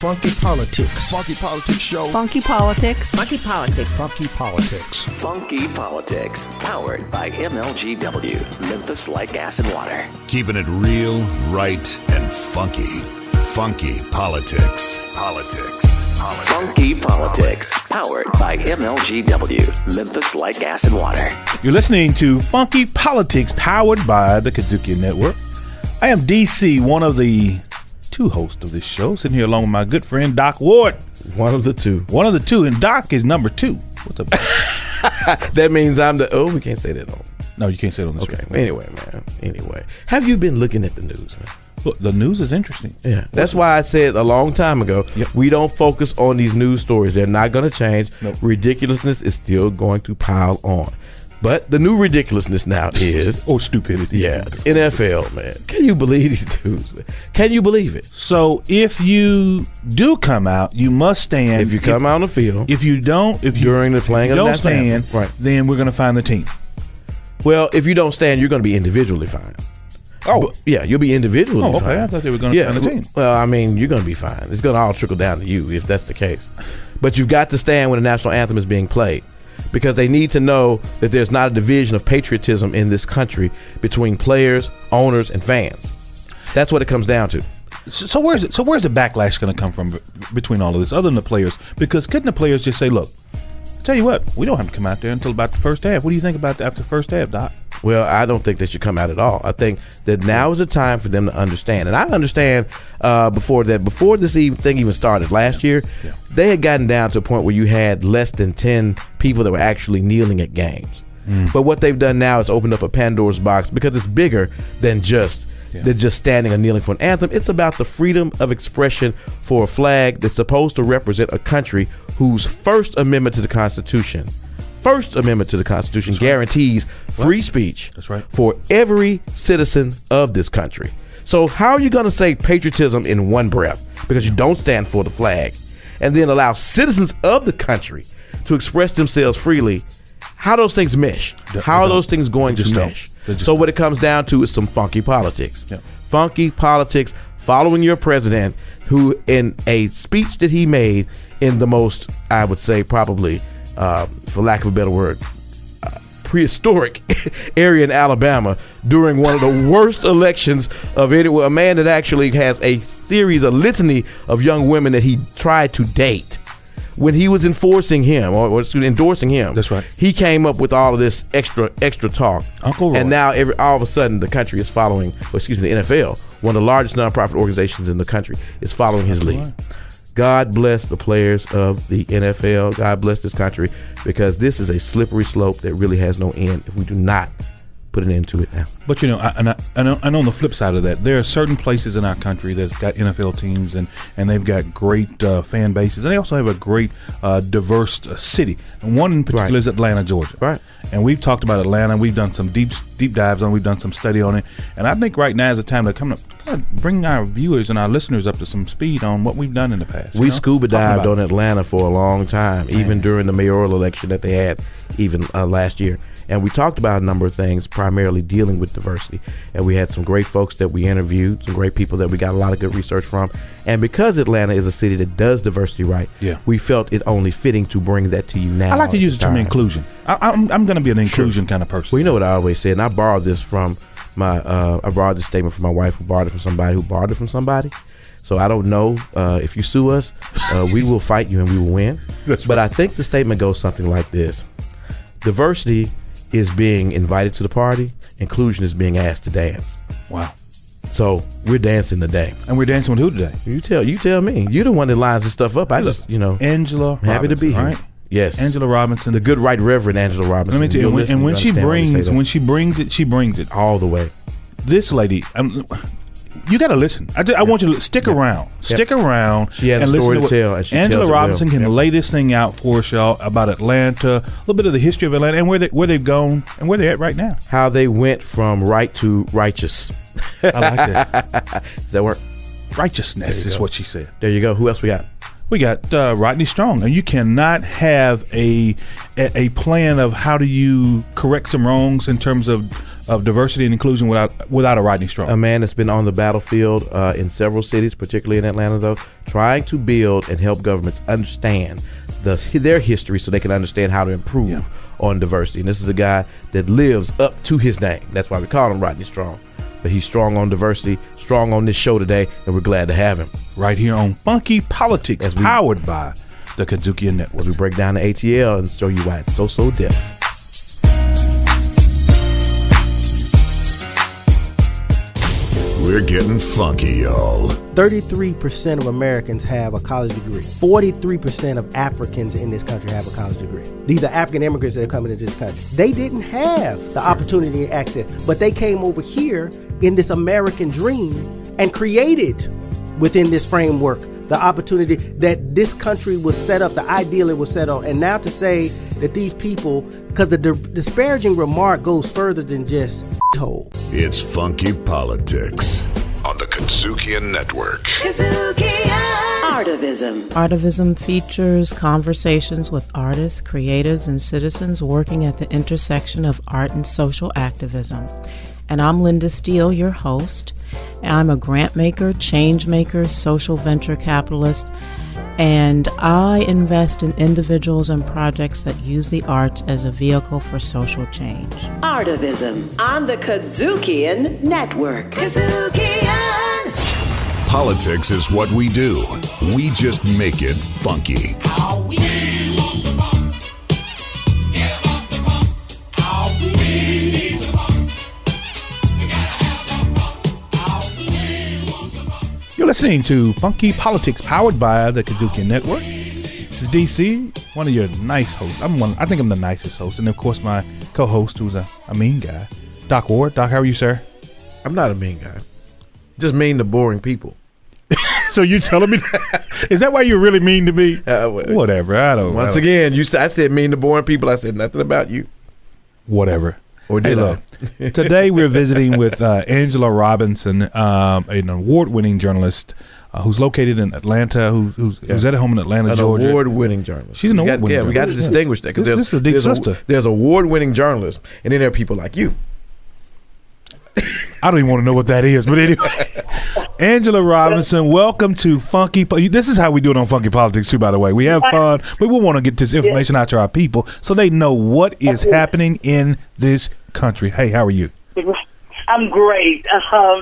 Funky Politics. Funky Politics Show. Funky Politics. Funky Politics. Funky Politics. Funky Politics. Powered by MLGW. Memphis Light Gas and Water. Keeping it real, right, and funky. Funky Politics. Funky Politics. Powered by MLGW. Memphis Light Gas and Water. You're listening to Funky Politics, powered by the KUDZUKIAN Network. I am DC, one of the two hosts of this show, sitting here along with my good friend Doc Ward. One of the two, and Doc is number 2. What's up? That means I'm the. We can't say that on. No, you can't say it on this. Okay. Anyway, man. Anyway, have you been looking at the news, man? Look, the news is interesting. Yeah, that's why I said a long time ago, we don't focus on these news stories. They're not going to change. Nope. Ridiculousness is still going to pile on. But the new ridiculousness now is... or stupidity. Yeah, NFL, man. Can you believe these dudes, man? Can you believe it? So if you do come out, you must stand. If you come out on the field. If you don't, during the playing of the national anthem, right, then we're going to find the team. Well, if you don't stand, you're going to be individually fined. Oh, but, yeah, you'll be individually fine. Okay, I thought they were going to find the team. Well, I mean, you're going to be fine. It's going to all trickle down to you if that's the case. But you've got to stand when the national anthem is being played, because they need to know that there's not a division of patriotism in this country between players, owners, and fans. That's what it comes down to. So where's the backlash going to come from between all of this, other than the players? Because couldn't the players just say, look, tell you what, we don't have to come out there until about the first half. What do you think about after the first half, Doc? Well, I don't think they should come out at all. I think that now is the time for them to understand. And I understand before this thing even started last year, they had gotten down to a point where you had less than 10 people that were actually kneeling at games. But what they've done now is opened up a Pandora's box, because it's bigger than just standing or kneeling for an anthem. It's about the freedom of expression for a flag that's supposed to represent a country whose First Amendment to the Constitution guarantees free speech for every citizen of this country. So how are you going to say patriotism in one breath, because you don't stand for the flag, and then allow citizens of the country to express themselves freely? How those things mesh? How are those things going to mesh? So what it comes down to is some funky politics. Funky politics following your president, who in a speech that he made in the most, I would say probably, for lack of a better word, prehistoric area in Alabama during one of the worst elections of a man that actually has a litany of young women that he tried to date. When he was endorsing him, that's right, he came up with all of this extra talk. Uncle Roy. And now all of a sudden the country is following, the NFL, one of the largest nonprofit organizations in the country, is following his lead. Right. God bless the players of the NFL. God bless this country, because this is a slippery slope that really has no end if we do not put an end to it now. But I know on the flip side of that, there are certain places in our country that's got NFL teams, and they've got great fan bases, and they also have a great diverse city. And one in particular is Atlanta, Georgia. Right. And we've talked about Atlanta. We've done some deep dives on it. We've done some study on it. And I think right now is the time to come to bring our viewers and our listeners up to some speed on what we've done in the past. We scuba dived on Atlanta for a long time, even during the mayoral election that they had even last year. And we talked about a number of things, primarily dealing with diversity. And we had some great folks that we interviewed, some great people that we got a lot of good research from. And because Atlanta is a city that does diversity right, we felt it only fitting to bring that to you now. I like to use the term inclusion. I'm going to be an inclusion kind of person. Well, you know what I always say, and I borrowed this from I borrowed this statement from my wife, who borrowed it from somebody who borrowed it from somebody. So I don't know if you sue us, we will fight you and we will win. But I think the statement goes something like this: diversity is being invited to the party. Inclusion is being asked to dance. Wow. So we're dancing today. And we're dancing with who today? You tell me. You're the one that lines this stuff up. Angela happy Robinson, to be here. right? Yes. Angela Robinson. The good right Reverend Angela Robinson. Let me tell you, and when she brings it, she brings it all the way. This lady, you got to listen. I want you to stick around. Stick around. She has a story to tell. And Angela Robinson can lay this thing out for us, y'all, about Atlanta, a little bit of the history of Atlanta, and where they've gone and where they're at right now. How they went from right to righteous. I like that. Does that work? Righteousness is what she said. There you go. Who else we got? We got Rodney Strong, and you cannot have a plan of how do you correct some wrongs in terms of diversity and inclusion without a Rodney Strong. A man that's been on the battlefield in several cities, particularly in Atlanta, though, trying to build and help governments understand their history so they can understand how to improve on diversity. And this is a guy that lives up to his name. That's why we call him Rodney Strong. But he's strong on diversity, strong on this show today, and we're glad to have him. Right here on Funky Politics, powered by the KUDZUKIAN Network. As we break down the ATL and show you why it's so deaf. We're getting funky, y'all. 33% of Americans have a college degree. 43% of Africans in this country have a college degree. These are African immigrants that are coming into this country. They didn't have the opportunity and access, but they came over here in this American dream and created within this framework the opportunity that this country was set up, the ideal it was set on. And now to say that these people, because the disparaging remark goes further than just hole. It's Funky Politics on the KUDZUKIAN Network. Artivism. Artivism features conversations with artists, creatives, and citizens working at the intersection of art and social activism. And I'm Linda Steele, your host. I'm a grant maker, change maker, social venture capitalist, and I invest in individuals and projects that use the arts as a vehicle for social change. Artivism on the KUDZUKIAN Network. KUDZUKIAN! Politics is what we do. We just make it funky. You're listening to Funky Politics, powered by the KUDZUKIAN Network. This is DC, one of your nice hosts. I think I'm the nicest host. And of course, my co-host, who's a mean guy, Doc Ward. Doc, how are you, sir? I'm not a mean guy. Just mean to boring people. So you telling me that? Is that why you're really mean to me? Whatever. I don't know. Once again, I said mean to boring people. I said nothing about you. Whatever. Or did I? Today we're visiting with Angela Robinson, an award-winning journalist who's located in Atlanta, who's at home in Atlanta, Georgia. An award-winning journalist. She's an award-winning journalist. We got to distinguish that because there's award-winning journalists, and then there are people like you. I don't even want to know what that is, but anyway. Angela Robinson, welcome to Funky. This is how we do it on Funky Politics too, by the way. We have fun, but we want to get this information out to our people so they know what is happening in this country. Hey, how are you? I'm great.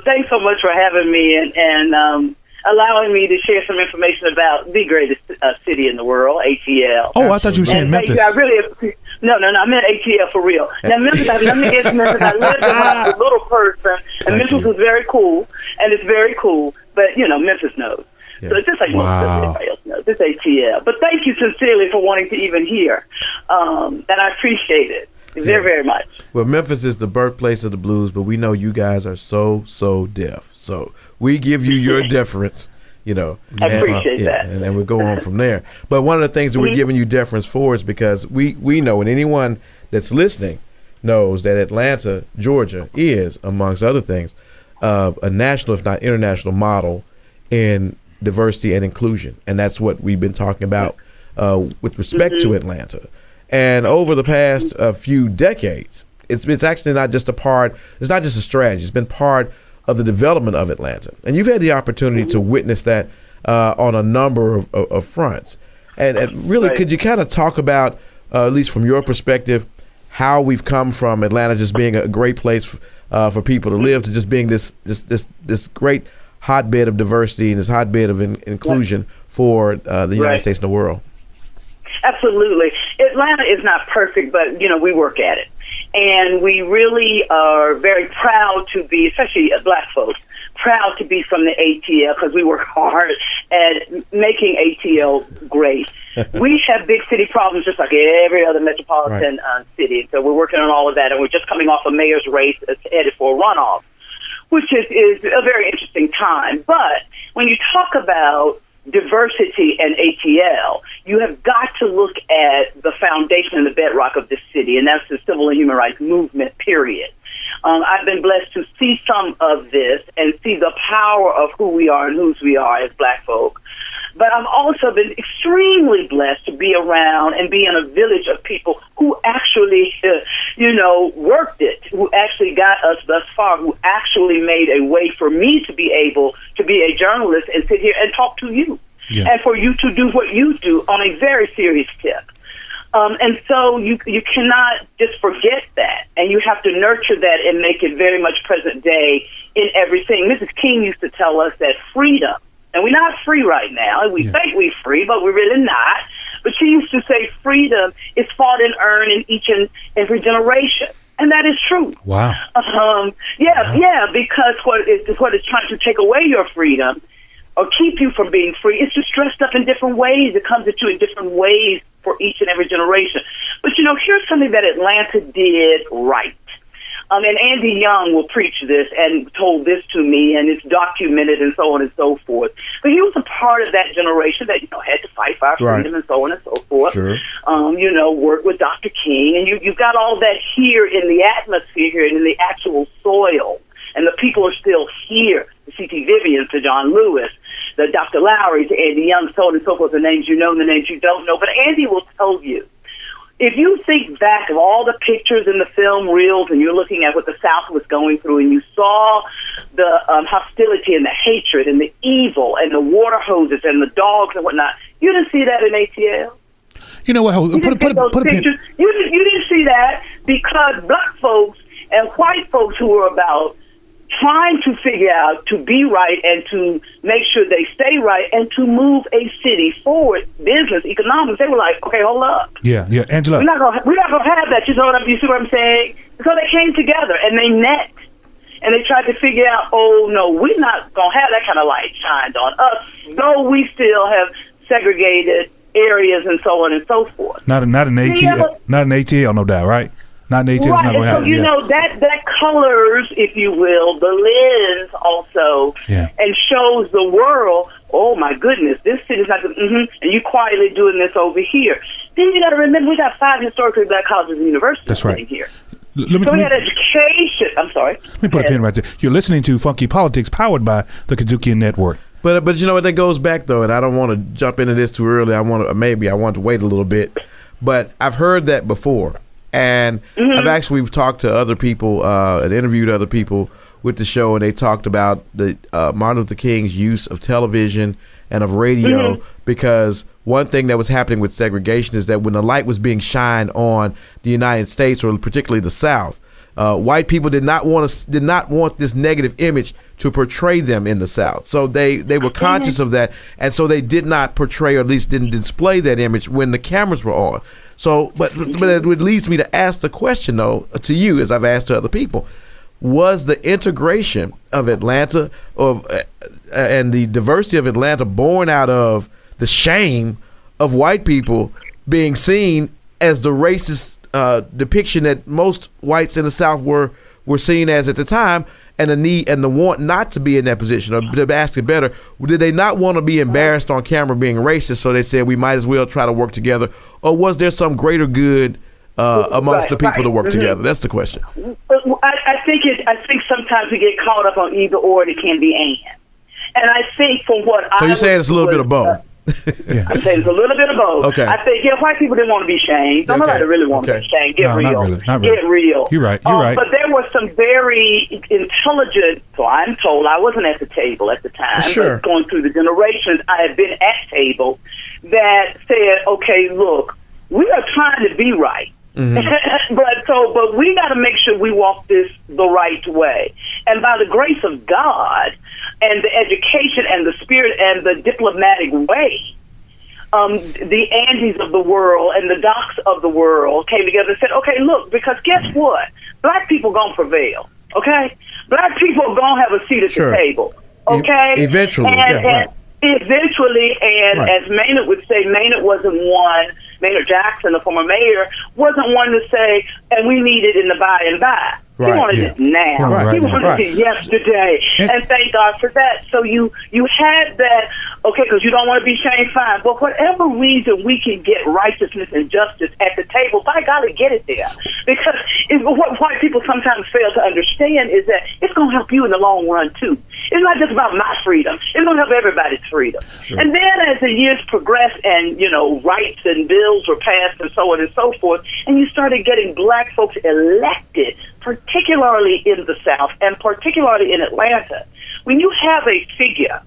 Thanks so much for having me and allowing me to share some information about the greatest city in the world, ATL. Oh, I thought you were saying Memphis. I really No, I meant ATL for real. Now, Memphis, let me get to Memphis. I lived there when I was a little person, and Memphis was very cool, and it's very cool, but, Memphis knows. Yeah. So it's just like everybody else knows. It's ATL. But thank you sincerely for wanting to even hear, and I appreciate it very, very much. Well, Memphis is the birthplace of the blues, but we know you guys are so deaf. So we give you your deference. I appreciate that. And we'll go on from there. But one of the things that we're giving you deference for is because we know, and anyone that's listening knows that Atlanta, Georgia is, amongst other things, a national, if not international, model in diversity and inclusion. And that's what we've been talking about with respect to Atlanta. And over the past few decades, it's actually not just it's not just a strategy, it's been part of the development of Atlanta. And you've had the opportunity to witness that on a number of fronts. And really, could you kind of talk about, at least from your perspective, how we've come from Atlanta just being a great place for people to live to just being this great hotbed of diversity and this hotbed of inclusion for the United States and the world? Absolutely. Atlanta is not perfect, but, we work at it. And we really are very proud to be, especially Black folks, proud to be from the ATL because we work hard at making ATL great. We have big city problems just like every other metropolitan city. So we're working on all of that. And we're just coming off a mayor's race that's headed for a runoff, which is a very interesting time. But when you talk about diversity and ATL, you have got to look at the foundation and the bedrock of this city, and that's the civil and human rights movement, period. I've been blessed to see some of this and see the power of who we are and whose we are as Black folk. But I've also been extremely blessed to be around and be in a village of people who actually, worked it, who actually got us thus far, who actually made a way for me to be able to be a journalist and sit here and talk to you. Yeah. And for you to do what you do on a very serious tip. And so you cannot just forget that, and you have to nurture that and make it very much present day in everything. Mrs. King used to tell us that freedom, and we're not free right now. We think we're free, but we're really not. But she used to say freedom is fought and earned in each and every generation. And that is true. Wow. Because what is trying to take away your freedom or keep you from being free, it's just dressed up in different ways. It comes at you in different ways for each and every generation. But, here's something that Atlanta did right. And Andy Young will preach this and told this to me, and it's documented and so on and so forth. But he was a part of that generation that, had to fight for our freedom and so on and so forth. Sure. Work with Dr. King. And you've got all that here in the atmosphere here and in the actual soil. And the people are still here. The C.T. Vivians, to John Lewis, the Dr. Lowry, to Andy Young, so on and so forth, the names you know and the names you don't know. But Andy will tell you, if you think back of all the pictures in the film reels and you're looking at what the South was going through and you saw the hostility and the hatred and the evil and the water hoses and the dogs and whatnot, you didn't see that in ATL. You know what? Put a pin. You didn't see that because black folks and white folks who were about trying to figure out to be right and to make sure they stay right and to move a city forward, business, economics. They were like, okay, hold up. Yeah, Angela. We're not gonna have that. You see what I'm saying? So they came together and they met and they tried to figure out, oh no, we're not gonna have that kind of light shined on us. No, we still have segregated areas and so on and so forth. Not an ATL, no doubt, right? Not an ATL. Right, not and so happen, that colors, if you will, the lens also, and shows the world. Oh my goodness, this city's not good. And you quietly doing this over here. Then you got to remember we got 5 historically black colleges and universities sitting here. So we had education. I'm sorry. Let me put a pin right there. You're listening to Funky Politics, powered by the KUDZUKIAN Network. But you know what, that goes back though, and I don't want to jump into this too early. I want to wait a little bit, but I've heard that before. And we've talked to other people and interviewed other people with the show, and they talked about the Martin Luther King's use of television and of radio, because one thing that was happening with segregation is that when the light was being shined on the United States, or particularly the South, white people did not want this negative image to portray them in the South. So they were conscious of that, and so they did not portray, or at least didn't display that image when the cameras were on. So, but it leads me to ask the question, though, to you, as I've asked to other people: was the integration of Atlanta and the diversity of Atlanta born out of the shame of white people being seen as the racist depiction that most whites in the South were seen as at the time, and the need and the want not to be in that position, or to ask it better, did they not want to be embarrassed on camera being racist, so they said we might as well try to work together, or was there some greater good amongst the people to work together? That's the question. I think sometimes we get caught up on either or, and it can be and I think from what so you're saying it's a little bit of both. I'm saying it's a little bit of both. Okay. I think white people didn't want to be shamed. Nobody really wanted to be shamed. Get real. Not really. Get real. You're right. But there were some very intelligent, so I'm told, I wasn't at the table at the time, but going through the generations, I had been at table that said, okay, look, we are trying to be right. But we got to make sure we walk this the right way. And by the grace of God and the education and the spirit and the diplomatic way, the Andys of the world and the Docs of the world came together and said, okay, look, because guess what? Black people going to prevail, okay? Black people are going to have a seat at the table, okay? Eventually, Eventually, as Maynard would say, Maynard Jackson, the former mayor, wasn't one to say, and we need it in the by and by. He wanted it now. He wanted it yesterday. And thank God for that. So you had that, okay, because you don't want to be shamed, fine. But whatever reason we can get righteousness and justice at the table, by golly, get it there. Because what white people sometimes fail to understand is that it's going to help you in the long run, too. It's not just about my freedom. It's going to help everybody's freedom. Sure. And then as the years progressed and, rights and bills were passed and so on and so forth, and you started getting black folks elected, particularly in the South and particularly in Atlanta, when you have a figure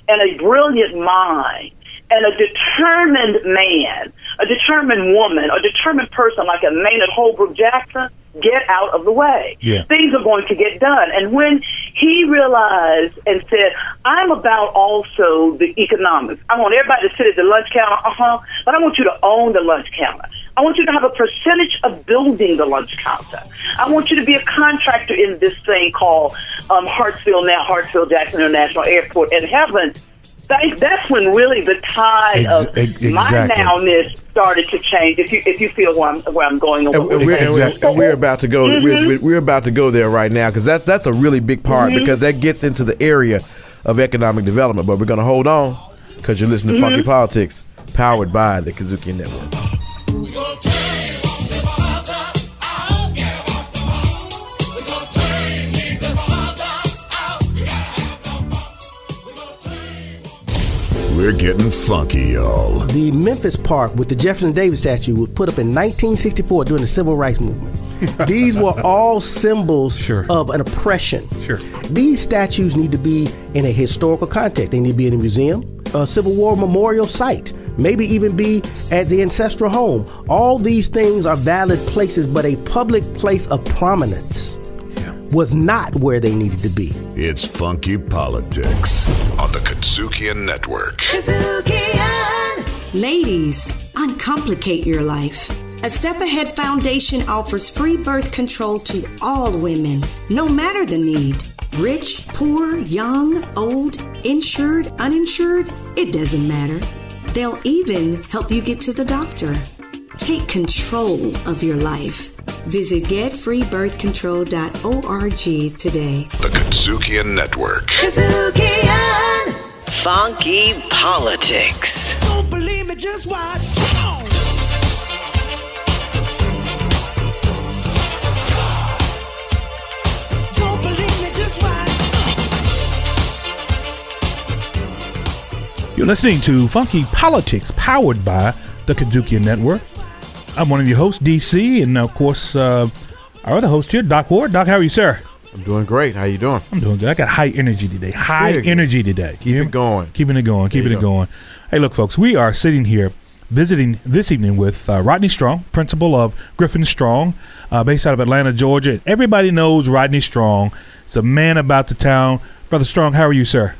and a brilliant mind and a determined man, a determined woman, a determined person like a Maynard Holbrook Jackson, get out of the way. Yeah. Things are going to get done. And when he realized and said, I'm about also the economics. I want everybody to sit at the lunch counter, but I want you to own the lunch counter. I want you to have a percentage of building the lunch counter. I want you to be a contractor in this thing called Hartsfield Jackson International Airport. And that's when really the tide of my nowness started to change. If you feel where I'm going, we're about to go. We're about to go there right now because that's a really big part because that gets into the area of economic development. But we're going to hold on because you're listening to Funky Politics, powered by the KUDZUKIAN Network. We're getting funky, y'all. The Memphis Park with the Jefferson Davis statue was put up in 1964 during the Civil Rights Movement. These were all symbols of an oppression. Sure. These statues need to be in a historical context. They need to be in a museum, a Civil War memorial site, maybe even be at the ancestral home. All these things are valid places, but a public place of prominence was not where they needed to be. It's Funky Politics on the KUDZUKIAN Network. KUDZUKIAN! Ladies, uncomplicate your life. A Step Ahead Foundation offers free birth control to all women, no matter the need. Rich, poor, young, old, insured, uninsured, it doesn't matter. They'll even help you get to the doctor. Take control of your life. Visit getfreebirthcontrol.org today. The KUDZUKIAN Network. KUDZUKIAN! Funky Politics. Don't believe me, just watch. Don't believe me, just watch. You're listening to Funky Politics, powered by the KUDZUKIAN Network. I'm one of your hosts, DC, and of course, our other host here, Doc Ward. Doc, how are you, sir? I'm doing great. How you doing? I'm doing good. I got high energy today. Keeping it going. Keeping it going. Hey, look, folks, we are sitting here visiting this evening with Rodney Strong, principal of Griffin Strong, based out of Atlanta, Georgia. Everybody knows Rodney Strong. He's a man about the town. Brother Strong, how are you, sir?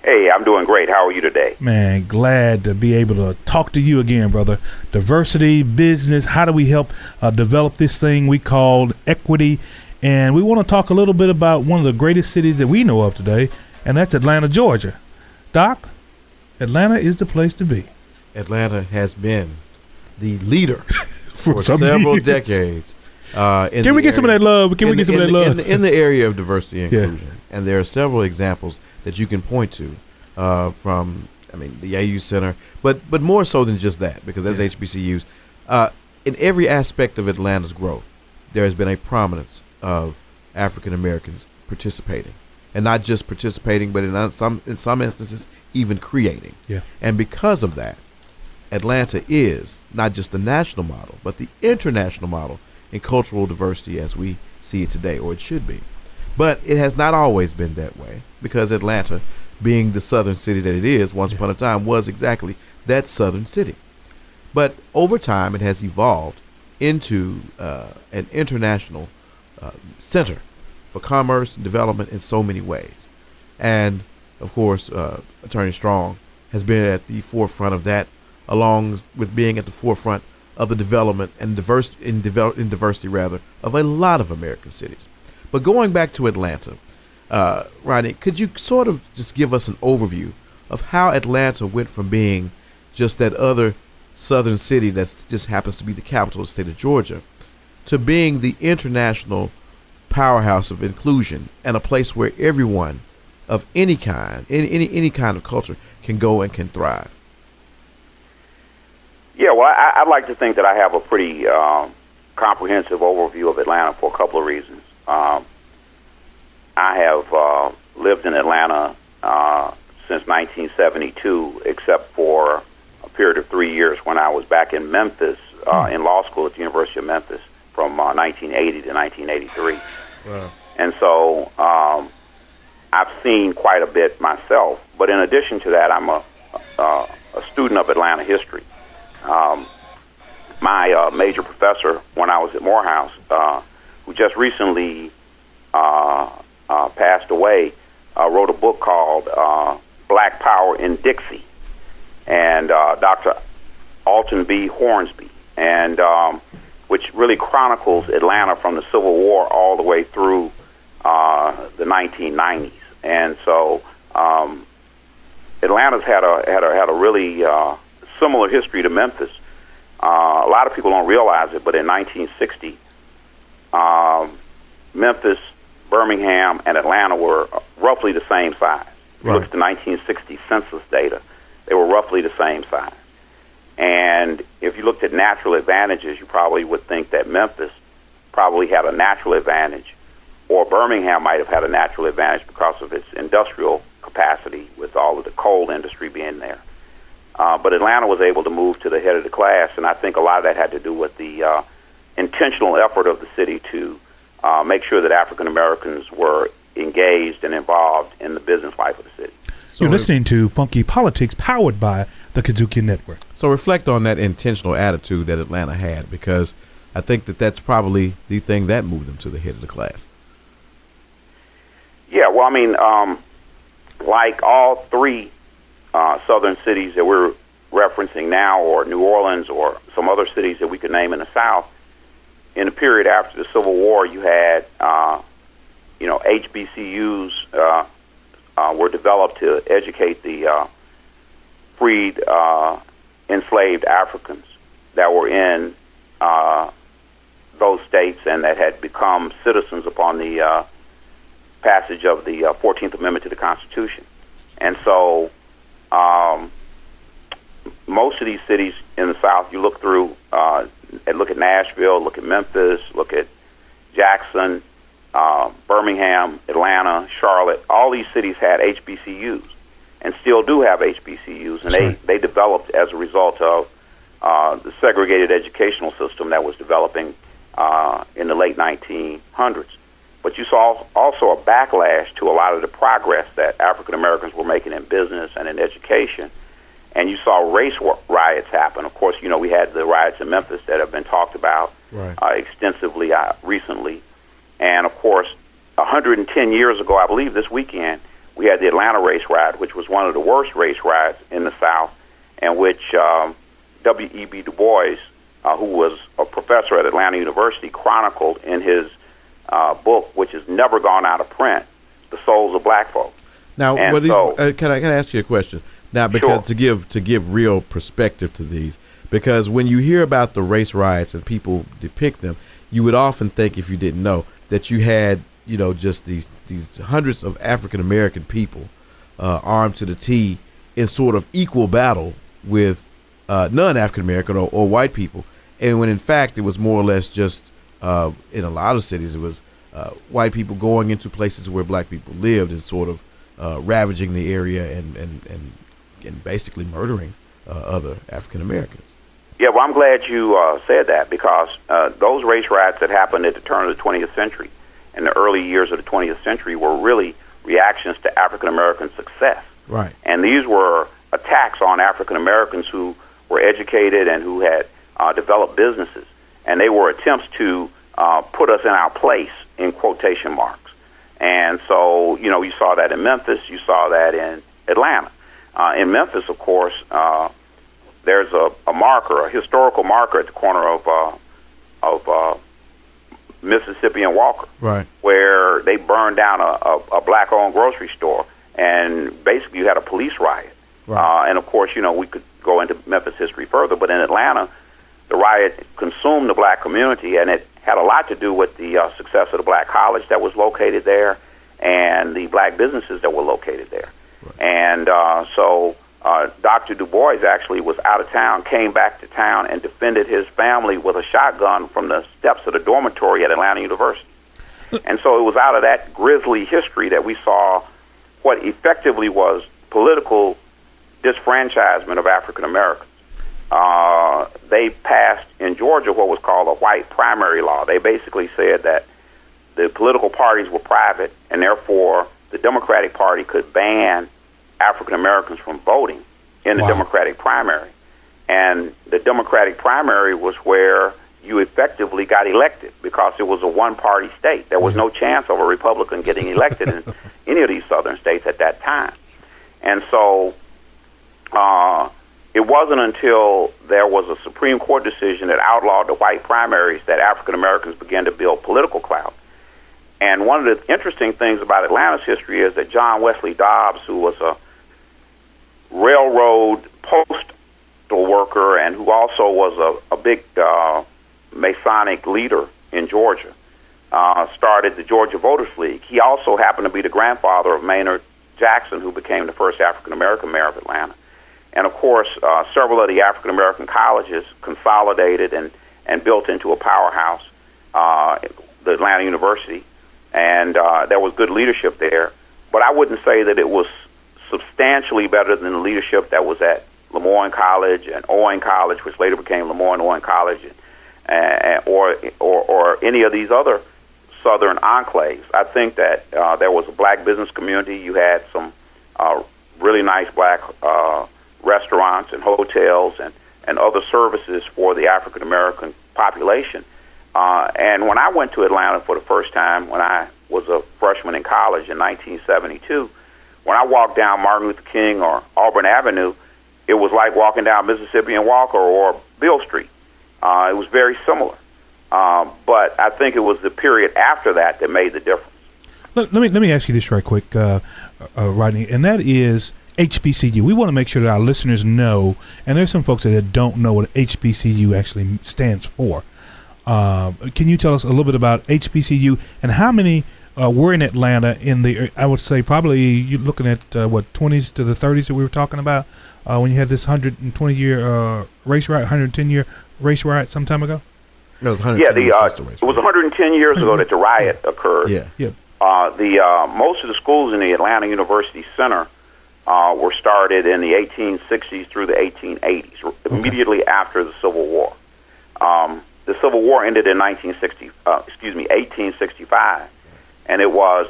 Hey, I'm doing great. How are you today? Man, glad to be able to talk to you again, brother. Diversity, business, how do we help develop this thing we called equity? And we want to talk a little bit about one of the greatest cities that we know of today, and that's Atlanta, Georgia. Doc, Atlanta is the place to be. Atlanta has been the leader for several decades. Can we get some of that love? In the area of diversity and inclusion. And there are several examples that you can point to from, the AU Center, but more so than just that, because that's HBCUs. In every aspect of Atlanta's growth, there has been a prominence of African Americans participating, and not just participating, but in some instances even creating. Yeah. And because of that, Atlanta is not just the national model, but the international model in cultural diversity as we see it today, or it should be. But it has not always been that way, because Atlanta, being the southern city that it is, once upon a time was exactly that southern city. But over time, it has evolved into an international center for commerce and development in so many ways. And, of course, Attorney Strong has been at the forefront of that, along with being at the forefront of the development and diversity of a lot of American cities. But going back to Atlanta, Rodney, could you sort of just give us an overview of how Atlanta went from being just that other southern city that just happens to be the capital of the state of Georgia to being the international powerhouse of inclusion and a place where everyone of any kind, any kind of culture can go and can thrive? Yeah, well, I'd like to think that I have a pretty comprehensive overview of Atlanta for a couple of reasons. I have lived in Atlanta since 1972, except for a period of 3 years when I was back in Memphis in law school at the University of Memphis from 1980 to 1983. Wow. And so I've seen quite a bit myself. But in addition to that, I'm a student of Atlanta history. My major professor when I was at Morehouse, who just recently passed away, wrote a book called Black Power in Dixie, and Dr. Alton B. Hornsby, and which really chronicles Atlanta from the Civil War all the way through the 1990s. And so Atlanta's had a really similar history to Memphis. A lot of people don't realize it, but in 1960, Memphis, Birmingham, and Atlanta were roughly the same size. If you look at the 1960 census data, they were roughly the same size. And if you looked at natural advantages, you probably would think that Memphis probably had a natural advantage, or Birmingham might have had a natural advantage because of its industrial capacity with all of the coal industry being there. But Atlanta was able to move to the head of the class, and I think a lot of that had to do with the intentional effort of the city to make sure that African Americans were engaged and involved in the business life of the city. So you're listening to Funky Politics, powered by the KUDZUKIAN Network. So reflect on that intentional attitude that Atlanta had, because I think that that's probably the thing that moved them to the head of the class. Yeah, well, I mean, like all three southern cities that we're referencing now, or New Orleans, or some other cities that we could name in the South, in the period after the Civil War, you had, HBCUs were developed to educate the freed, enslaved Africans that were in those states and that had become citizens upon the passage of the 14th Amendment to the Constitution. And so most of these cities in the South, you look through and look at Nashville, look at Memphis, look at Jackson, Birmingham, Atlanta, Charlotte, all these cities had HBCUs and still do have HBCUs, and they developed as a result of the segregated educational system that was developing in the late 1900s. But you saw also a backlash to a lot of the progress that African Americans were making in business and in education, and you saw race riots happen. Of course, we had the riots in Memphis that have been talked about extensively recently. And, of course, 110 years ago, I believe this weekend, we had the Atlanta race riot, which was one of the worst race riots in the South, and which W.E.B. Du Bois, who was a professor at Atlanta University, chronicled in his book, which has never gone out of print, The Souls of Black Folk. Now, can I ask you a question? Now, because to give real perspective to these, because when you hear about the race riots and people depict them, you would often think, if you didn't know, that you had, just these hundreds of African American people armed to the teeth in sort of equal battle with non-African American or white people, and when in fact it was more or less just in a lot of cities it was white people going into places where black people lived and sort of ravaging the area and basically murdering other African Americans. Yeah, well, I'm glad you said that, because those race riots that happened at the turn of the 20th century and the early years of the 20th century were really reactions to African American success. Right. And these were attacks on African Americans who were educated and who had developed businesses. And they were attempts to put us in our place, in quotation marks. And so, you saw that in Memphis, you saw that in Atlanta. In Memphis, of course, there's a marker, a historical marker at the corner of Mississippi and Walker, right, where they burned down a black-owned grocery store, and basically you had a police riot. Right. And of course, we could go into Memphis history further, but in Atlanta, the riot consumed the black community, and it had a lot to do with the success of the black college that was located there and the black businesses that were located there. Right. And so Dr. Du Bois actually was out of town, came back to town, and defended his family with a shotgun from the steps of the dormitory at Atlanta University. And so it was out of that grisly history that we saw what effectively was political disfranchisement of African Americans. They passed in Georgia what was called a white primary law. They basically said that the political parties were private, and therefore the Democratic Party could ban African Americans from voting in the Democratic primary. And the Democratic primary was where you effectively got elected because it was a one-party state. There was no chance of a Republican getting elected in any of these southern states at that time. And so it wasn't until there was a Supreme Court decision that outlawed the white primaries that African Americans began to build political clout. And one of the interesting things about Atlanta's history is that John Wesley Dobbs, who was a railroad postal worker and who also was a big Masonic leader in Georgia, started the Georgia Voters League. He also happened to be the grandfather of Maynard Jackson, who became the first African-American mayor of Atlanta. And, of course, several of the African-American colleges consolidated and built into a powerhouse, the Atlanta University, and there was good leadership there. But I wouldn't say that it was substantially better than the leadership that was at Lemoyne College and Owen College, which later became Lemoyne Owen College, or any of these other southern enclaves. I think that there was a black business community. You had some really nice black restaurants and hotels and other services for the African American population. And when I went to Atlanta for the first time, when I was a freshman in college in 1972, when I walked down Martin Luther King or Auburn Avenue, it was like walking down Mississippi and Walker or Beale Street. It was very similar. But I think it was the period after that that made the difference. Let me ask you this right quick, Rodney, and that is HBCU. We want to make sure that our listeners know, and there's some folks that don't know what HBCU actually stands for. Can you tell us a little bit about HBCU and how many were in Atlanta in the, I would say probably you're looking at 20s to the 30s that we were talking about when you had this 120-year race riot, 110-year race riot some time ago? No, it was it was 110 years ago that the riot occurred. Yeah. Most of the schools in the Atlanta University Center were started in the 1860s through the 1880s, immediately after the Civil War. The Civil War ended in 1865, and it was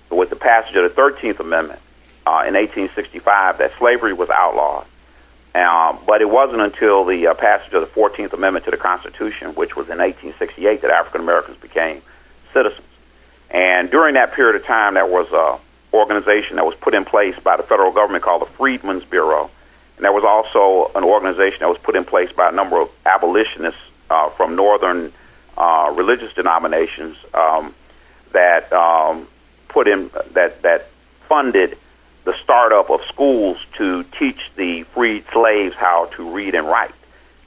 with the passage of the 13th Amendment in 1865 that slavery was outlawed. But it wasn't until the passage of the 14th Amendment to the Constitution, which was in 1868, that African Americans became citizens. And during that period of time, there was an organization that was put in place by the federal government called the Freedmen's Bureau. And there was also an organization that was put in place by a number of abolitionists from northern religious denominations that funded the startup of schools to teach the freed slaves how to read and write.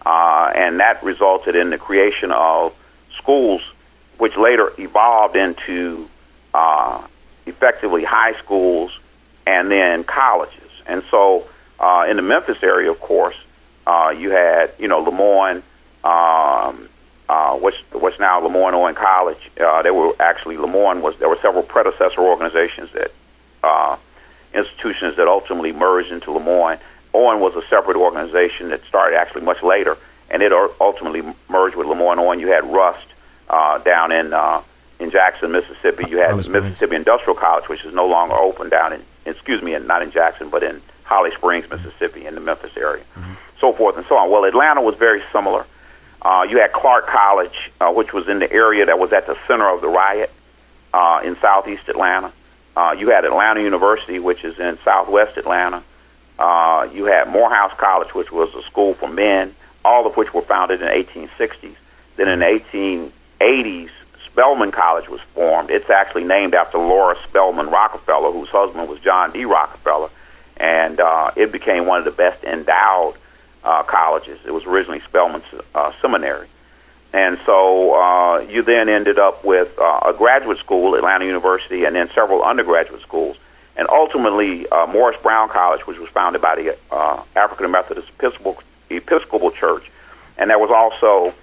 And that resulted in the creation of schools, which later evolved into effectively high schools and then colleges. And so in the Memphis area, of course, you had, Lemoyne, what's now Lemoyne Owen College. There were several predecessor organizations that institutions that ultimately merged into Lemoyne. Owen was a separate organization that started actually much later, and it ultimately merged with Lemoyne Owen. You had Rust down in Jackson, Mississippi. You had Mississippi Industrial College, which is no longer open down not in Jackson, but in Holly Springs, Mississippi, in the Memphis area, so forth and so on. Well, Atlanta was very similar. You had Clark College, which was in the area that was at the center of the riot in southeast Atlanta. You had Atlanta University, which is in southwest Atlanta. You had Morehouse College, which was a school for men, all of which were founded in the 1860s. Then in the 1880s, Spelman College was formed. It's actually named after Laura Spelman Rockefeller, whose husband was John D. Rockefeller, and it became one of the best endowed colleges. It was originally Spelman's seminary. And so you then ended up with a graduate school, Atlanta University, and then several undergraduate schools. And ultimately, Morris Brown College, which was founded by the African Methodist Episcopal Church. And there was also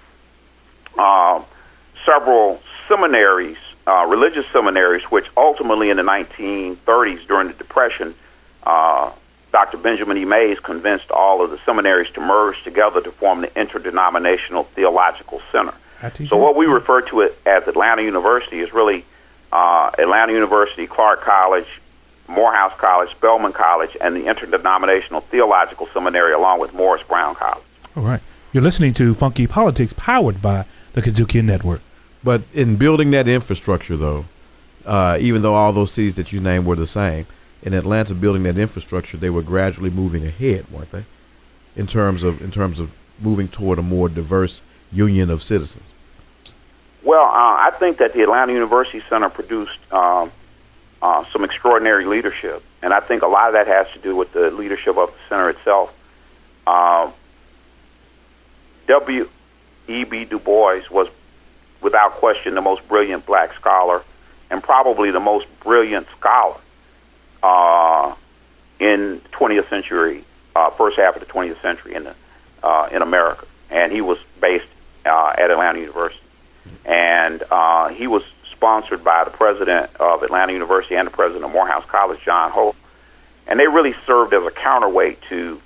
several seminaries religious seminaries, which ultimately in the 1930s during the Depression, Dr. Benjamin E. Mays convinced all of the seminaries to merge together to form the Interdenominational Theological Center. So what we refer to it as Atlanta University is really Atlanta University, Clark College, Morehouse College, Spelman College, and the Interdenominational Theological Seminary, along with Morris Brown College. All right. You're listening to Funky Politics, powered by the KUDZUKIAN Network. But in building that infrastructure, though, even though all those cities that you named were the same, in Atlanta building that infrastructure, they were gradually moving ahead, weren't they? In terms of moving toward a more diverse union of citizens. Well, I think that the Atlanta University Center produced some extraordinary leadership, and I think a lot of that has to do with the leadership of the center itself. W.E.B. Du Bois was, without question, the most brilliant black scholar, and probably the most brilliant scholar in the 20th century, first half of the 20th century in America. And he was based at Atlanta University. And he was sponsored by the president of Atlanta University and the president of Morehouse College, John Hope. And they really served as a counterweight to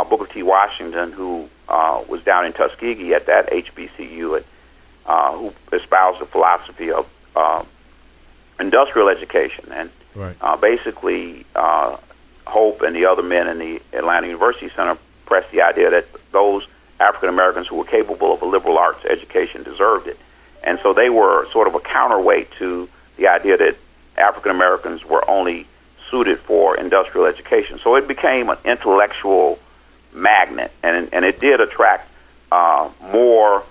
Booker T. Washington, who was down in Tuskegee at that HBCU, who espoused the philosophy of industrial education. And basically, Hope and the other men in the Atlanta University Center pressed the idea that those African Americans who were capable of a liberal arts education deserved it. And so they were sort of a counterweight to the idea that African Americans were only suited for industrial education. So it became an intellectual magnet, and it did attract more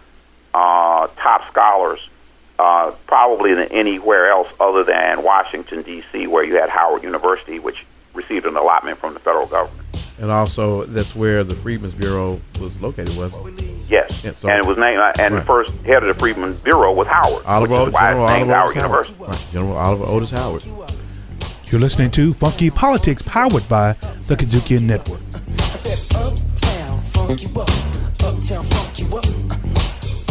top scholars probably than anywhere else other than Washington, D.C., where you had Howard University, which received an allotment from the federal government. And also, that's where the Freedmen's Bureau was located, wasn't it? Yes, yeah, so, and it was named, and the first head of the Freedmen's Bureau was Howard, General Howard University. Right. General Oliver Otis Howard. You're listening to Funky Politics, powered by the KUDZUKIAN Network. Uptown, funk you up. Uptown, funk you up.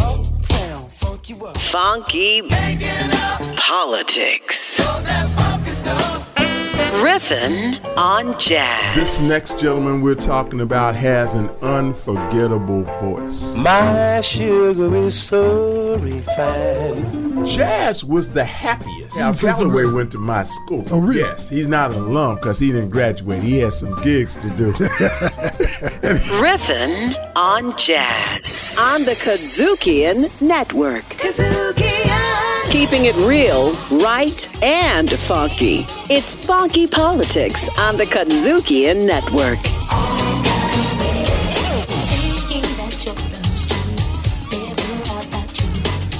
Uptown, funk you up. Funky Politics. Riffin' on jazz. This next gentleman we're talking about has an unforgettable voice. My sugar is so refined. Jazz was the happiest. Now, Callaway went to my school. Oh, really? Yes, he's not an alum because he didn't graduate. He had some gigs to do. Riffin' on jazz on the KUDZUKIAN Network. Keeping it real, right, and funky. It's Funky Politics on the KUDZUKIAN Network.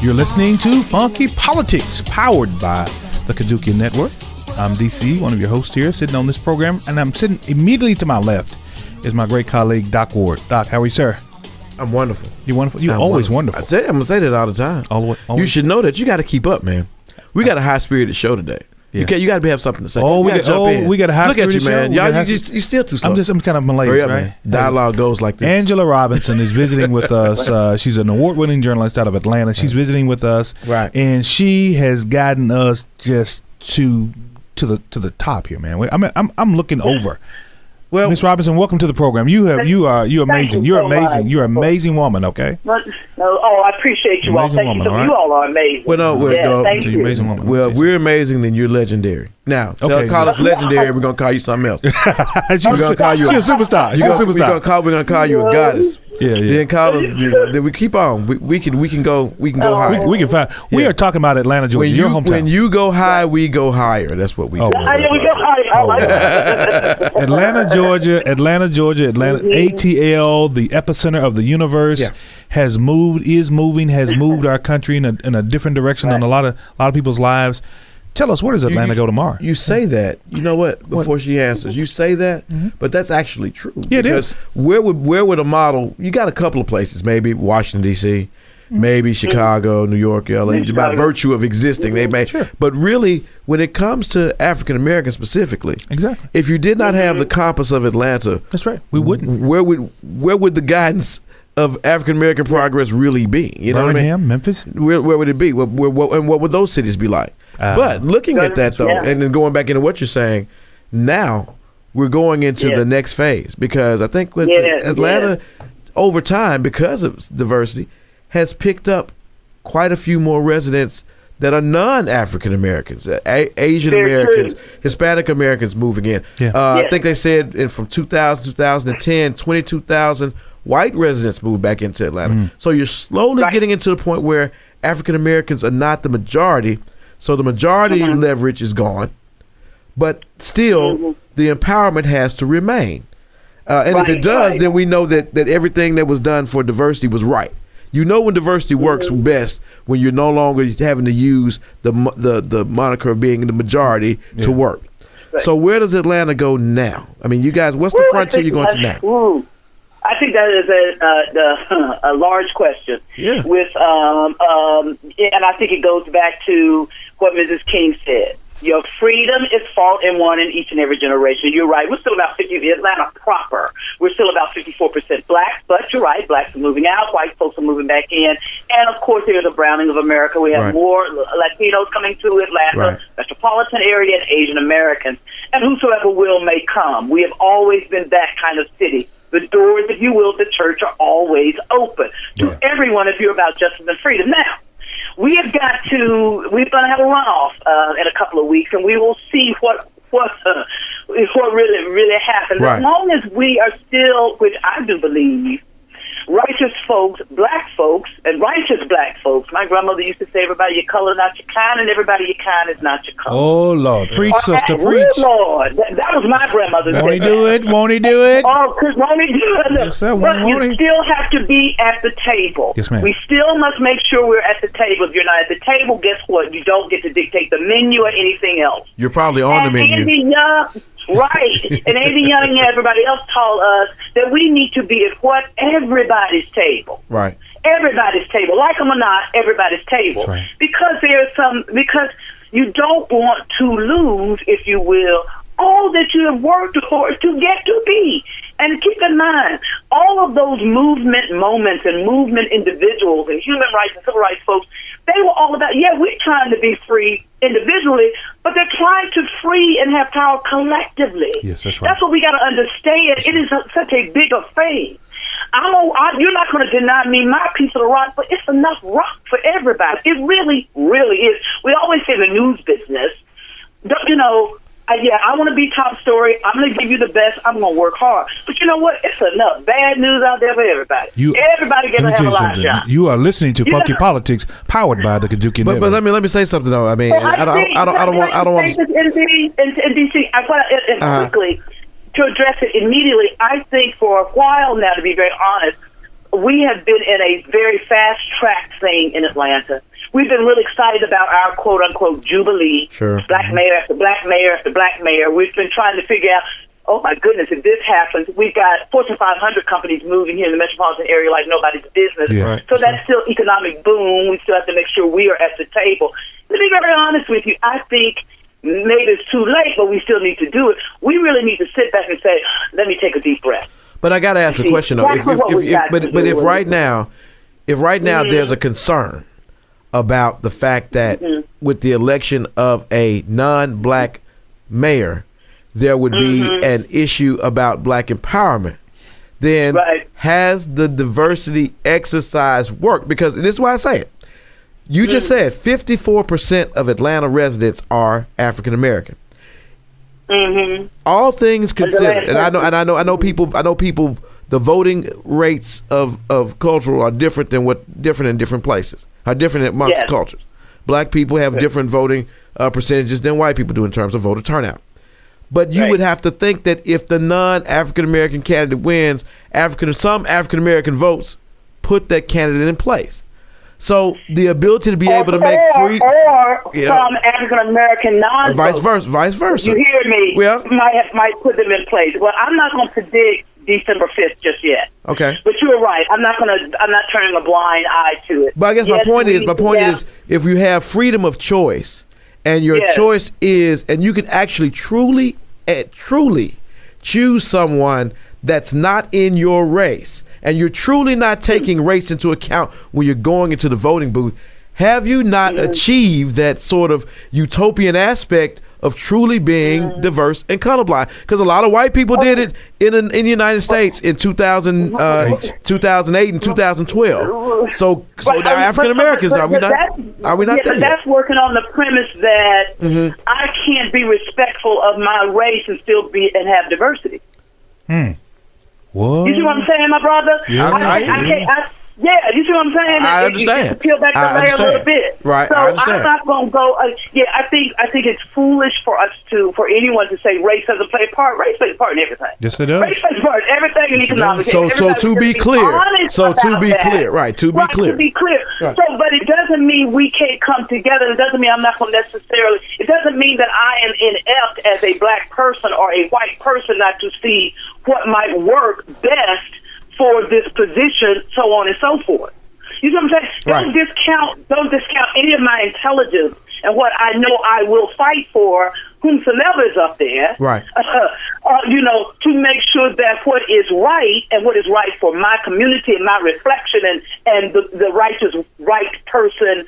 You're listening to Funky Politics, powered by the KUDZUKIAN Network. I'm DC, one of your hosts here, sitting on this program, and I'm sitting immediately to my left is my great colleague, Doc Ward. Doc, how are you, sir? I'm wonderful. You're wonderful. You're always wonderful. I tell you, I'm gonna say that all the time. Always. You should know that you got to keep up, man. We got a high-spirited show today. Yeah. You got to have something to say. We got a high-spirited Look at you, show. man. Y'all, you still too slow. I'm kind of malaise, up, right? Man. Dialogue goes like this. Angela Robinson is visiting with us. She's an award-winning journalist out of Atlanta. She's visiting with us, right? And she has gotten us just to the top here, man. I'm looking over. Well, Miss Robinson, welcome to the program. You're amazing. You're amazing. You're an amazing woman. Okay. I appreciate you all. Thank you. You all are amazing. Thank you. Amazing woman. Well, if we're amazing, then you're legendary. Now, call us legendary. We're gonna call you something else. We're gonna call you. She's a superstar. We're gonna call you a goddess. Yeah. Then call us. Then we keep on. We can go high. We can find. We are talking about Atlanta, Georgia, your hometown. When you go high, we go higher. That's what we do. We go higher. Atlanta, Georgia, ATL, the epicenter of the universe, has moved our country in a different direction in a lot of people's lives. Tell us, where does Atlanta go tomorrow? You say that. You know what? Before she answers, you say that, but that's actually true. Yeah, because it is. Where would a model? You got a couple of places, maybe Washington D.C., maybe Chicago, New York, L.A. By virtue of existing, they may. Sure. But really, when it comes to African Americans specifically, exactly. If you did not have the compass of Atlanta, that's right. We wouldn't. Where would the guidance of African American progress really be? You know what I mean? Memphis? Where would it be? And what would those cities be like? But looking at that, though, and then going back into what you're saying, now we're going into the next phase, because I think Atlanta, over time, because of diversity, has picked up quite a few more residents that are non-African Americans, Asian Americans, Hispanic Americans moving in. I think they said from 2000 to 2010, 22,000 white residents moved back into Atlanta. So you're slowly getting into the point where African Americans are not the majority. So the majority leverage is gone, but still the empowerment has to remain. And if it does, then we know that everything that was done for diversity was right. You know when diversity works best when you're no longer having to use the moniker of being the majority to work. So where does Atlanta go now? I mean, you guys, what's the frontier you're going to now? I think that is a large question. With and I think it goes back to what Mrs. King said. Your freedom is fought and won in each and every generation. You're right. We're still about 50. Atlanta proper, we're still about 54% black. But you're right. Blacks are moving out. White folks are moving back in. And of course, there's a browning of America. We have more Latinos coming to Atlanta, metropolitan area, and Asian Americans, and whosoever will may come. We have always been that kind of city. The doors, if you will, of the church are always open to everyone if you're about justice and freedom. Now, we're going to have a runoff in a couple of weeks, and we will see what really happens. As long as we are still, which I do believe, righteous folks, black folks, and righteous black folks. My grandmother used to say, everybody your color, not your kind, and everybody your kind is not your color. Oh, Lord. Preach, sister, preach. Lord. That was my grandmother's Won't he do it? Won't he do it? Oh, won't he do it? Yes, sir. But you still have to be at the table. Yes, ma'am. We still must make sure we're at the table. If you're not at the table, guess what? You don't get to dictate the menu or anything else. You're probably on the menu. And Andy Young and everybody else told us that we need to be at what? Everybody's table. Right. Everybody's table. Like them or not, everybody's table. Right. Because because you don't want to lose, if you will, all that you have worked for to get to be. And keep in mind, all of those movement moments and movement individuals and human rights and civil rights folks, they were all about, we're trying to be free individually, but they're trying to free and have power collectively. Yes, that's right. That's what we got to understand. It is such a bigger phase. You're not going to deny me my piece of the rock, but it's enough rock for everybody. It really, really is. We always say the news business, I want to be top story. I'm going to give you the best. I'm going to work hard. But you know what? It's enough bad news out there for everybody. Everybody getting to have a live shot. You are listening to Funky Politics, powered by the KUDZUKIAN Network. But let me say something though. I mean, I don't want. In DC, quickly to address it immediately. I think for a while now, to be very honest, we have been in a very fast track thing in Atlanta. We've been really excited about our quote-unquote jubilee. Sure. Black mayor after black mayor after black mayor. We've been trying to figure out, oh my goodness, if this happens, we've got Fortune 500 companies moving here in the metropolitan area like nobody's business. So that's still economic boom. We still have to make sure we are at the table. To be very honest with you, I think maybe it's too late, but we still need to do it. We really need to sit back and say, let me take a deep breath. But I got to ask a question though. If right now there's a concern about the fact that with the election of a non-black mayor, there would be an issue about black empowerment, then has the diversity exercise worked? Because this is why I say it. You just said 54% of Atlanta residents are African American. All things considered, and I know people. The voting rates of cultural are different in different places. Are different amongst cultures. Black people have different voting percentages than white people do in terms of voter turnout. But you would have to think that if the non-African American candidate wins, some African American votes put that candidate in place. So the ability to be able to make free some African American non-votes. Vice versa. You hear me? Might put them in place. Well, I'm not going to predict December 5th just yet. Okay. But you're right. I'm not turning a blind eye to it. But I guess my point is, if you have freedom of choice, and your choice is, and you can actually truly choose someone that's not in your race, and you're truly not taking race into account when you're going into the voting booth, have you not achieved that sort of utopian aspect of truly being diverse and colorblind? Because a lot of white people did it in the United States in 2008 and 2012. So now African Americans, are we not there yet? That's working on the premise that I can't be respectful of my race and still have diversity. What? You see what I'm saying, my brother? Yeah, you see what I'm saying? I understand. You peel back the layer a little bit. Right, so I understand. I'm not going to go. I think it's foolish for anyone to say race doesn't play a part. Race plays a part in everything. Yes, it does. Race plays a part in everything in economics. So to be clear, right? To be clear. To be clear. Right. So, but it doesn't mean we can't come together. It doesn't mean I'm not going to necessarily. It doesn't mean that I am inept as a black person or a white person not to see what might work best for this position, so on and so forth. You know what I'm saying? Right. Don't discount any of my intelligence and what I know I will fight for, whomsoever is up there. Right. To make sure that what is right and what is right for my community and my reflection and the righteous right person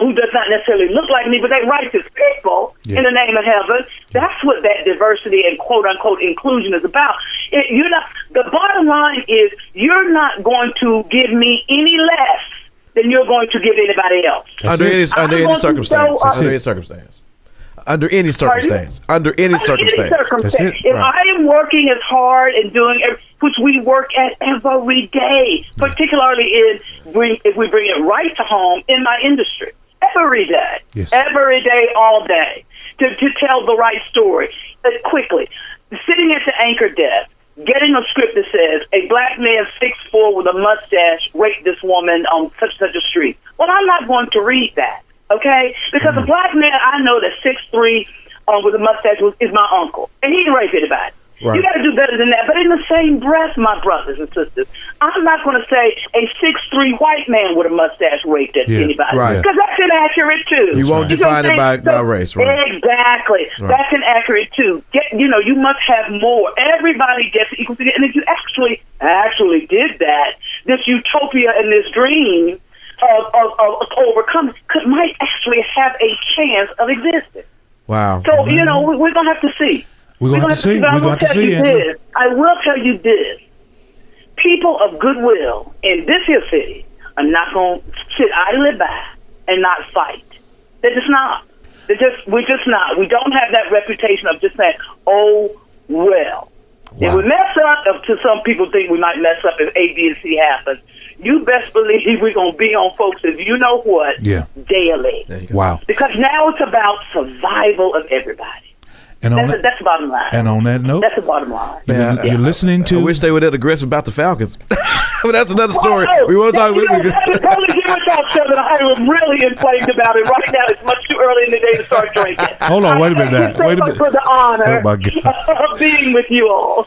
who does not necessarily look like me, but they righteous people in the name of heaven. That's what that diversity and quote unquote inclusion is about. The bottom line is you're not going to give me any less than you're going to give anybody else. Under any circumstance. Under any circumstance. If I am working as hard and doing which we work at every day, particularly if we bring it right to home in my industry, every day, every day, all day, to tell the right story quickly. Sitting at the anchor desk, getting a script that says a black man 6'4" with a mustache raped this woman on such a street. Well, I'm not going to read that. Okay? Because a black man I know that's 6'3" with a mustache is my uncle. And he didn't rape anybody. Right. You got to do better than that. But in the same breath, my brothers and sisters, I'm not going to say a 6'3" white man with a mustache raped anybody. Right. Because that's inaccurate, too. You won't define it by race, right? Exactly. Right. That's inaccurate, too. You must have more. Everybody gets equal. And if you actually did that, this utopia and this dream of overcoming might actually have a chance of existing. Wow. So, we're going to have to see. We're going to have to see. We're going to see. I will tell you this. People of goodwill in this here city are not going to sit idly by and not fight. They're just not. We're just not. We don't have that reputation of just saying, oh, well. If we mess up, to some people think we might mess up if A, B, and C happens. You best believe we're going to be on folks' daily. Wow. Because now it's about survival of everybody. And that's the bottom line. And on that note, that's the bottom line. You're listening to. I wish they were that aggressive about the Falcons. But that's another story. We won't talk. Totally give myself something. I am really inflamed about it right now. It's much too early in the day to start drinking. Hold on, wait a minute. Wait a minute. For the honor of being with you all.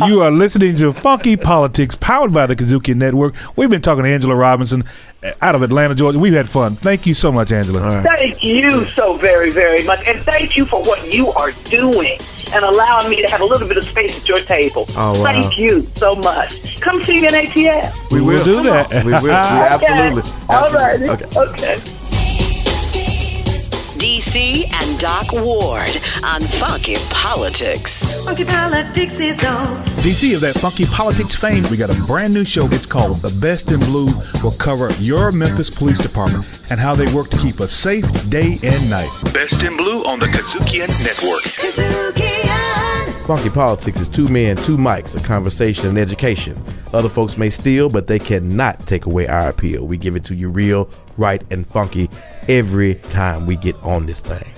You are listening to Funky Politics, powered by the KUDZUKIAN Network. We've been talking to Angela Robinson out of Atlanta, Georgia. We've had fun. Thank you so much, Angela. Right. Thank you so very, very much. And thank you for what you are doing and allowing me to have a little bit of space at your table. Oh, wow. Thank you so much. Come see me in ATL. We will do that. We will. Absolutely. All right. Okay. DC and Doc Ward on Funky Politics. Funky Politics is on. DC of that Funky Politics fame, we got a brand new show. It's called The Best in Blue. Will cover your Memphis Police Department and how they work to keep us safe day and night. Best in Blue on the KUDZUKIAN Network. KUDZUKIAN. Funky Politics is two men, two mics, a conversation and education. Other folks may steal, but they cannot take away our appeal. We give it to you real, right, and funky every time we get on this thing.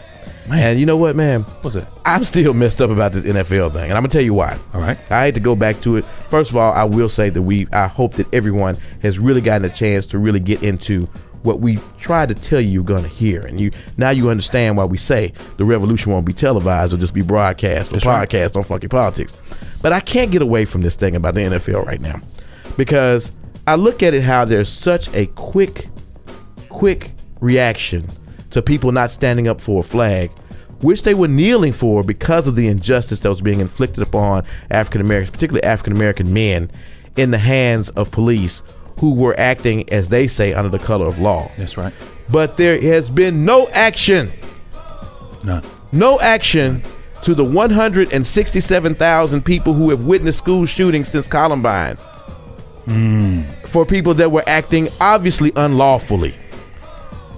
Man. And you know what, man? What's that? I'm still messed up about this NFL thing, and I'm gonna tell you why. All right. I hate to go back to it. First of all, I will say that I hope that everyone has really gotten a chance to really get into what we tried to tell you you're gonna hear, and now you understand why we say the revolution won't be televised or just be broadcast or podcast on Funky Politics. But I can't get away from this thing about the NFL right now, because I look at it how there's such a quick reaction to people not standing up for a flag which they were kneeling for because of the injustice that was being inflicted upon African Americans, particularly African American men, in the hands of police who were acting, as they say, under the color of law. That's right. But there has been no action. None. No action to the 167,000 people who have witnessed school shootings since Columbine. For people that were acting obviously unlawfully.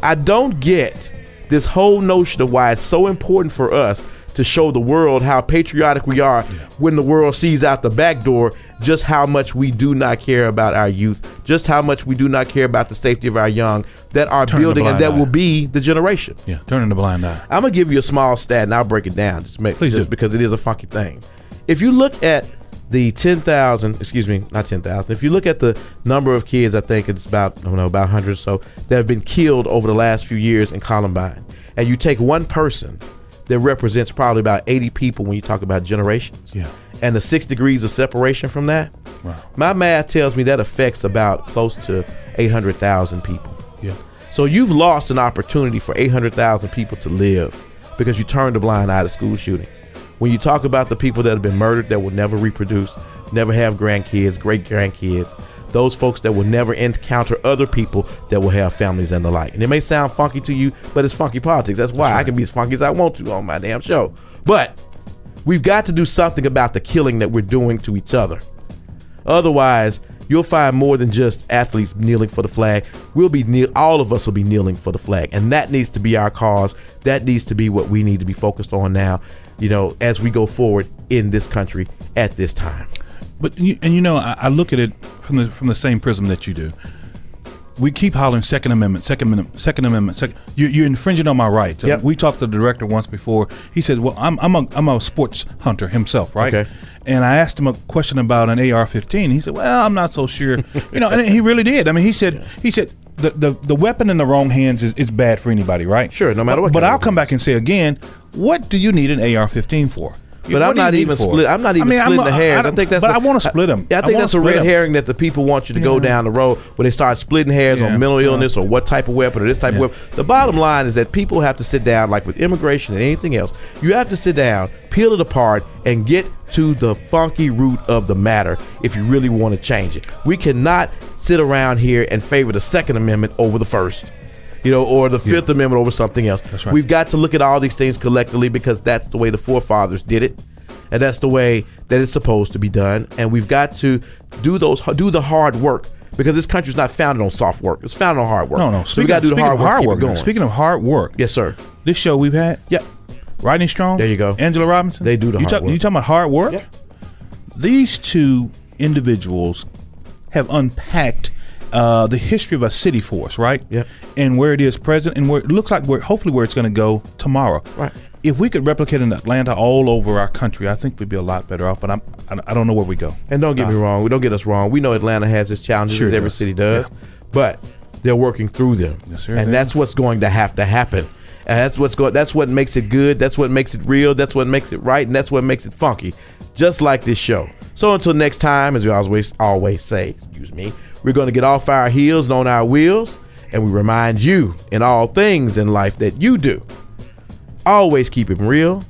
I don't get this whole notion of why it's so important for us to show the world how patriotic we are when the world sees out the back door just how much we do not care about our youth, just how much we do not care about the safety of our young that are building and that will be the generation. Yeah, turning the blind eye. I'm going to give you a small stat and I'll break it down just because it is a funky thing. If you look at the 10,000, not 10,000. If you look at the number of kids, I think it's about 100 or so that have been killed over the last few years in Columbine, and you take one person that represents probably about 80 people when you talk about generations. Yeah. And the 6 degrees of separation from that, wow. My math tells me that affects about close to 800,000 people. Yeah. So you've lost an opportunity for 800,000 people to live because you turned a blind eye to school shootings. When you talk about the people that have been murdered that will never reproduce, never have grandkids, great grandkids, those folks that will never encounter other people that will have families and the like. And it may sound funky to you, but it's funky politics. That's why I can be as funky as I want to on my damn show. But we've got to do something about the killing that we're doing to each other. Otherwise, you'll find more than just athletes kneeling for the flag. All of us will be kneeling for the flag. And that needs to be our cause. That needs to be what we need to be focused on now, as we go forward in this country at this time. But I look at it from the same prism that you do. We keep hollering Second Amendment. You're infringing on my rights. Yep. We talked to the director once before. He said, "Well, I'm a sports hunter himself, right?" Okay. And I asked him a question about an AR-15. He said, "Well, I'm not so sure." And he really did. I mean, he said the weapon in the wrong hands is bad for anybody, right? Sure, no matter what. But I'll come back and say again, what do you need an AR-15 for? But I'm not even splitting the hairs. I think that's. But I want to split them. I think that's a red herring that the people want you to go down the road where they start splitting hairs on mental illness or what type of weapon or this type of weapon. The bottom line is that people have to sit down, like with immigration and anything else. You have to sit down, peel it apart, and get to the funky root of the matter if you really want to change it. We cannot sit around here and favor the Second Amendment over the First. Or the Fifth Amendment over something else. That's right. We've got to look at all these things collectively because that's the way the forefathers did it. And that's the way that it's supposed to be done. And we've got to do the hard work because this country's not founded on soft work. It's founded on hard work. No. So we got to do the hard work. Keep it going. Speaking of hard work. Yes, sir. This show we've had. Yep. Rodney Strong. There you go. Angela Robinson. They do the hard work. You talking about hard work? Yeah. These two individuals have unpacked the history of a city for us, right? Yeah. And where it is present and where it looks like hopefully where it's going to go tomorrow. Right. If we could replicate in Atlanta all over our country, I think we'd be a lot better off. But I don't know where we go. And don't get me wrong. Don't get us wrong. We know Atlanta has its challenges, as every city does. Yeah. But they're working through them. Yes, sir, and that's what's going to have to happen. And that's what makes it good. That's what makes it real. That's what makes it right. And that's what makes it funky. Just like this show. So until next time, as we always say, we're going to get off our heels and on our wheels. And we remind you in all things in life that you do. Always keep them real,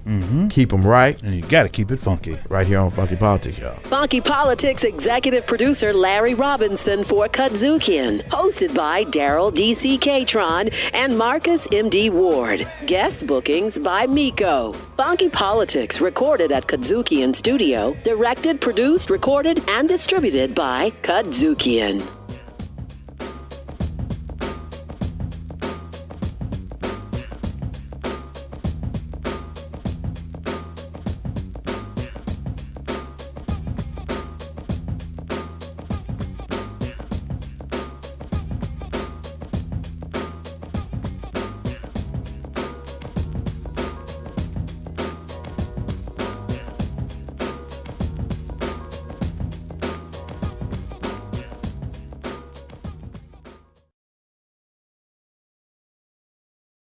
keep them right. And you got to keep it funky. Right here on Funky Politics, y'all. Funky Politics executive producer Larry Robinson for KUDZUKIAN. Hosted by Daryl D.C. Catron and Marcus M.D. Ward. Guest bookings by Miko. Funky Politics recorded at KUDZUKIAN Studio. Directed, produced, recorded, and distributed by KUDZUKIAN.